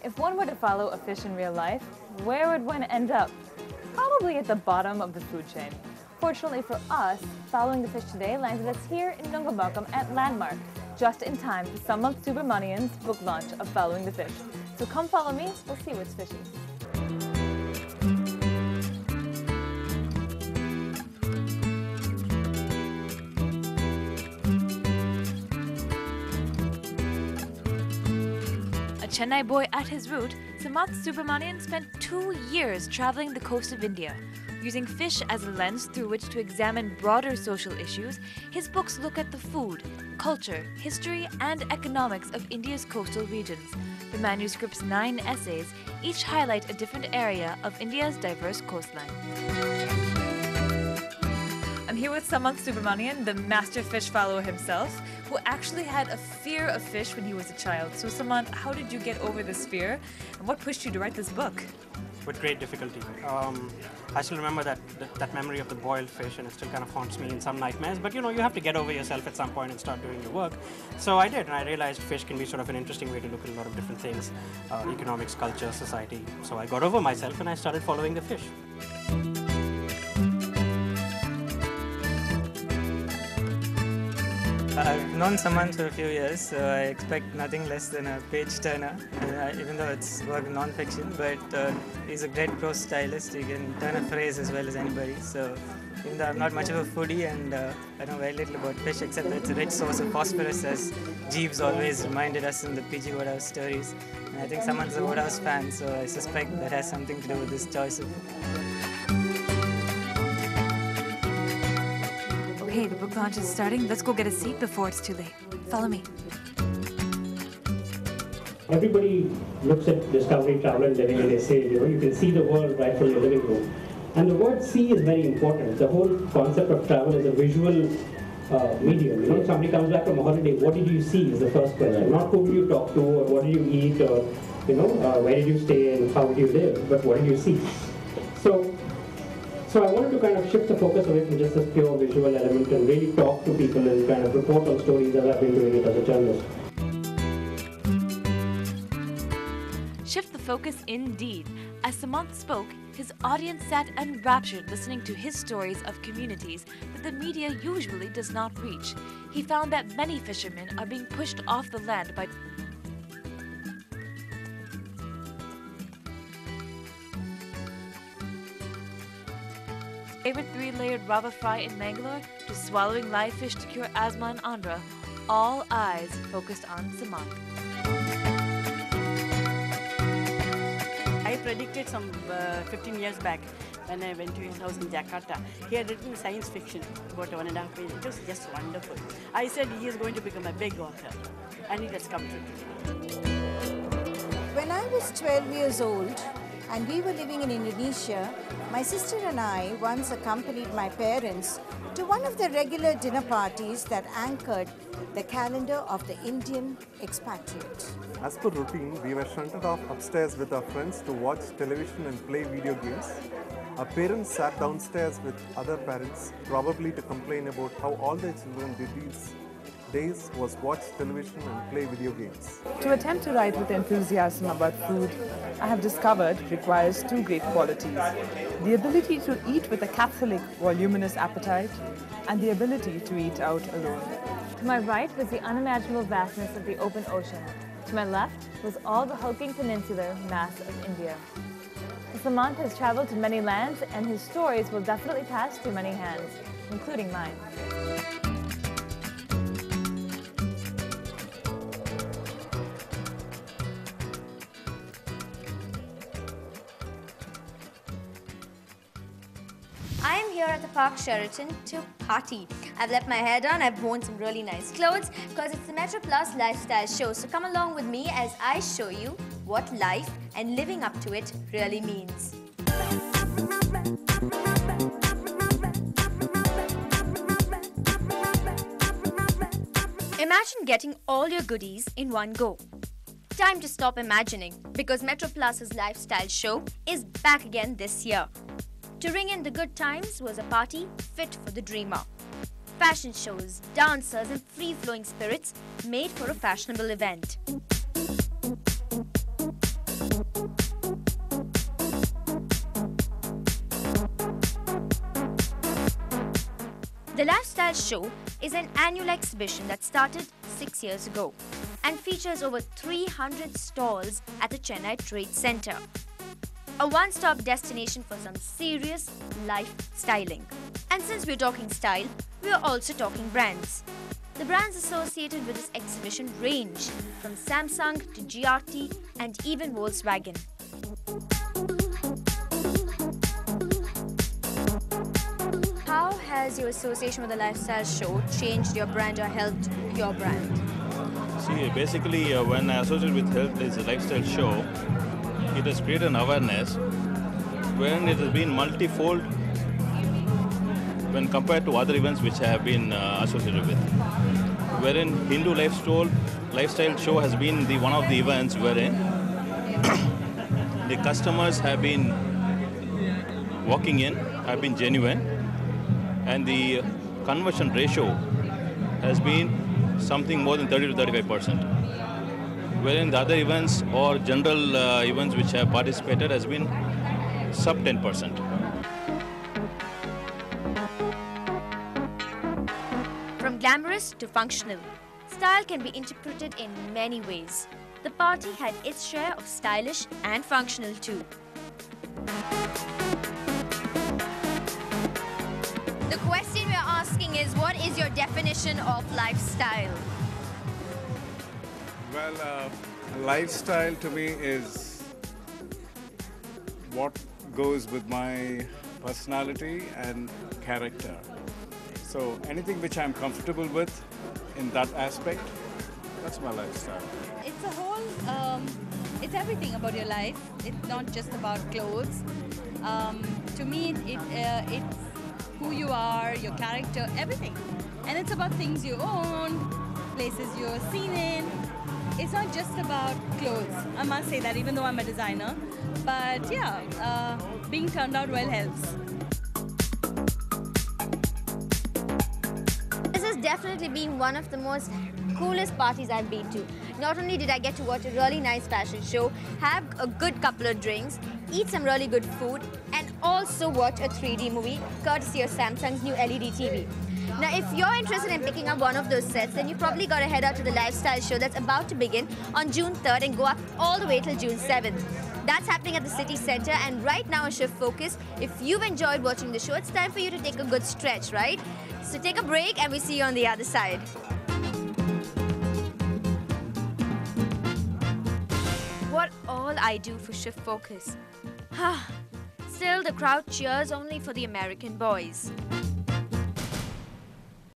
If one were to follow a fish in real life, where would one end up? Probably at the bottom of the food chain. Fortunately for us, Following the Fish today landed us here in Nungambakkam at Landmark, just in time for Samanth Subramanian's book launch of Following the Fish. So come follow me, we'll see what's fishy. A Chennai boy at his root, Samanth Subramanian spent 2 years traveling the coast of India. Using fish as a lens through which to examine broader social issues, his books look at the food, culture, history, and economics of India's coastal regions. The manuscript's 9 essays each highlight a different area of India's diverse coastline. I'm here with Samanth Subramanian, the master fish follower himself, who actually had a fear of fish when he was a child. So Samanth, how did you get over this fear, and what pushed you to write this book? With great difficulty. I still remember that memory of the boiled fish, and it still kind of haunts me in some nightmares. But you know, you have to get over yourself at some point and start doing your work. So I did, and I realized fish can be sort of an interesting way to look at a lot of different things, economics, culture, society. So I got over myself and I started following the fish. I've known Samanth for a few years, so I expect nothing less than a page turner, even though it's work non-fiction, but he's a great prose stylist. He can turn a phrase as well as anybody. So even though I'm not much of a foodie and I know very little about fish, except that it's a rich source of phosphorus, as Jeeves always reminded us in the PG Wodehouse stories. And I think Samanth's a Wodehouse fan, so I suspect that has something to do with his choice of. Okay, the book launch is starting. Let's go get a seat before it's too late. Follow me. Everybody looks at Discovery Travel and Living and they say, you know, you can see the world right from your living room. And the word see is very important. The whole concept of travel is a visual medium. You know, if somebody comes back from a holiday, what did you see is the first question. Not who did you talk to or what did you eat or, you know, where did you stay and how did you live, but what did you see. So I wanted to kind of shift the focus away from just this pure visual element and really talk to people and kind of report on stories as I've been doing it as a journalist. Shift the focus indeed. As Samanth spoke, his audience sat enraptured listening to his stories of communities that the media usually does not reach. He found that many fishermen are being pushed off the land by favorite 3-layered rava fry in Mangalore to swallowing live fish to cure asthma in Andhra, all eyes focused on Samanth. I predicted some 15 years back when I went to his house in Jakarta. He had written science fiction, about 1.5 pages. It was just wonderful. I said he is going to become a big author, and it has come true. When I was 12 years old, and we were living in Indonesia, my sister and I once accompanied my parents to one of the regular dinner parties that anchored the calendar of the Indian expatriate. As per routine, we were shunted off upstairs with our friends to watch television and play video games. Our parents sat downstairs with other parents, probably to complain about how all their children did these days was watch television and play video games. To attempt to write with enthusiasm about food, I have discovered requires 2 great qualities: the ability to eat with a catholic, voluminous appetite, and the ability to eat out alone. To my right was the unimaginable vastness of the open ocean. To my left was all the hulking peninsular mass of India. Samanth has traveled to many lands, and his stories will definitely pass through many hands, including mine. I am here at the Park Sheraton to party. I've left my hair done, I've worn some really nice clothes because it's the Metro Plus lifestyle show. So come along with me as I show you what life and living up to it really means. Imagine getting all your goodies in one go. Time to stop imagining because Metro Plus's lifestyle show is back again this year. To ring in the good times was a party fit for the dreamer. Fashion shows, dancers and free-flowing spirits made for a fashionable event. The Lifestyle Show is an annual exhibition that started 6 years ago and features over 300 stalls at the Chennai Trade Center. A one-stop destination for some serious life styling. And since we're talking style, we're also talking brands. The brands associated with this exhibition range from Samsung to GRT and even Volkswagen. How has your association with the Lifestyle Show changed your brand or helped your brand? See, basically, when I associate with health, is a lifestyle show. It has created an awareness wherein it has been multifold when compared to other events which I have been associated with. Wherein Hindu lifestyle show has been one of the events wherein the customers have been walking in, have been genuine, and the conversion ratio has been something more than 30 to 35%. Wherein the other events or general events which I have participated has been sub 10%. From glamorous to functional, style can be interpreted in many ways. The party had its share of stylish and functional too. The question we're asking is, what is your definition of lifestyle? Well, lifestyle to me is what goes with my personality and character. So anything which I'm comfortable with in that aspect, that's my lifestyle. It's a whole, it's everything about your life. It's not just about clothes. To me, it's who you are, your character, everything. And it's about things you own, places you're seen in. It's not just about clothes. I must say that, even though I'm a designer. But yeah, being turned out well helps. This has definitely been one of the most coolest parties I've been to. Not only did I get to watch a really nice fashion show, have a good couple of drinks, eat some really good food, and also watch a 3D movie courtesy of Samsung's new LED TV. Now, if you're interested in picking up one of those sets, then you probably got to head out to the Lifestyle Show that's about to begin on June 3rd and go up all the way till June 7th. That's happening at the city centre, and right now on Shift Focus, if you've enjoyed watching the show, it's time for you to take a good stretch, right? So take a break and we'll see you on the other side. What all I do for Shift Focus. Still, the crowd cheers only for the American boys.